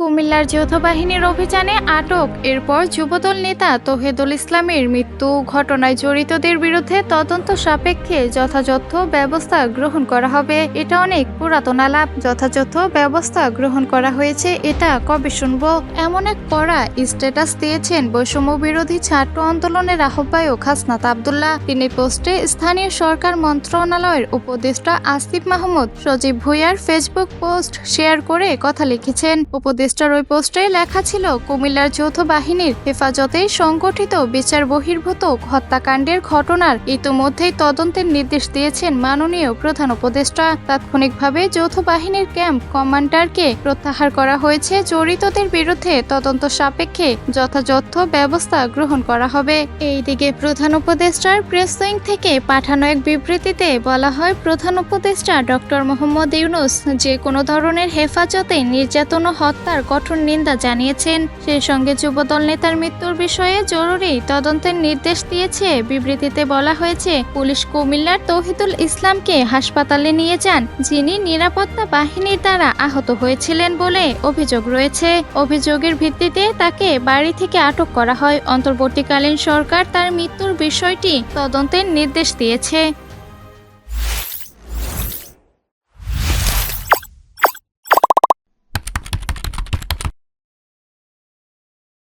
কুমিল্লার যৌথ বাহিনীর অভিযানে আটক। এরপর যুবদল নেতা তৌহিদুল ইসলামের মৃত্যু ঘটনায় জড়িতদের বিরুদ্ধে তদন্ত সাপেক্ষে যথাযথ ব্যবস্থা গ্রহণ করা হবে। এটা অনেক পুরাতন আলাপ। যথাযথ ব্যবস্থা গ্রহণ করা হয়েছে এটা কবে শুনবো? এমন এক কড়া স্ট্যাটাস দিয়েছেন বৈষম্য বিরোধী ছাত্র আন্দোলনের আহ্বায়ক হাসনাত আব্দুল্লাহ। তিনি পোস্টে স্থানীয় সরকার মন্ত্রণালয়ের উপদেষ্টা আসিফ মাহমুদ সজীব ভুঁইয়ার ফেসবুক পোস্ট শেয়ার করে কথা লিখেছেন। উপদেষ্টার ওই পোস্টে লেখা ছিল, কুমিল্লার যৌথ বাহিনীর হেফাজতে সংগঠিত বিচার বহির্ভূত হত্যাকাণ্ডের ঘটনার ইতোমধ্যেই তদন্তের নির্দেশ দিয়েছেন মাননীয় প্রধান উপদেষ্টা। তাৎক্ষণিকভাবে যৌথ বাহিনীর ক্যাম্প কমান্ডারকে প্রত্যাহার করা হয়েছে। জড়িতদের বিরুদ্ধে তদন্ত সাপেক্ষে যথাযথ ব্যবস্থা গ্রহণ করা হবে। এইদিকে প্রধান উপদেষ্টার প্রেস উইং থেকে পাঠানো এক বিবৃতিতে বলা হয়, প্রধান উপদেষ্টা ডক্টর মোহাম্মদ ইউনূস যে কোনো ধরনের হেফাজতে নির্যাতন ও হত্যার কঠোর নিন্দা জানিয়েছেন। সেই সঙ্গে যুবদল নেতার মৃত্যুর বিষয়ে জরুরি তদন্তের নির্দেশ দিয়েছে। বিবৃতিতে বলা হয়েছে, পুলিশ কুমিল্লার তৌহিদুল ইসলামকে হাসপাতালে নিয়ে যান, যিনি নিরাপত্তা বাহিনীর দ্বারা আহত হয়েছিলেন বলে অভিযোগ রয়েছে। অভিযোগের ভিত্তিতে তাকে বাড়ি থেকে আটক করা হয়। অন্তর্বর্তীকালীন সরকার তার মৃত্যুর বিষয়টি তদন্তের নির্দেশ দিয়েছে।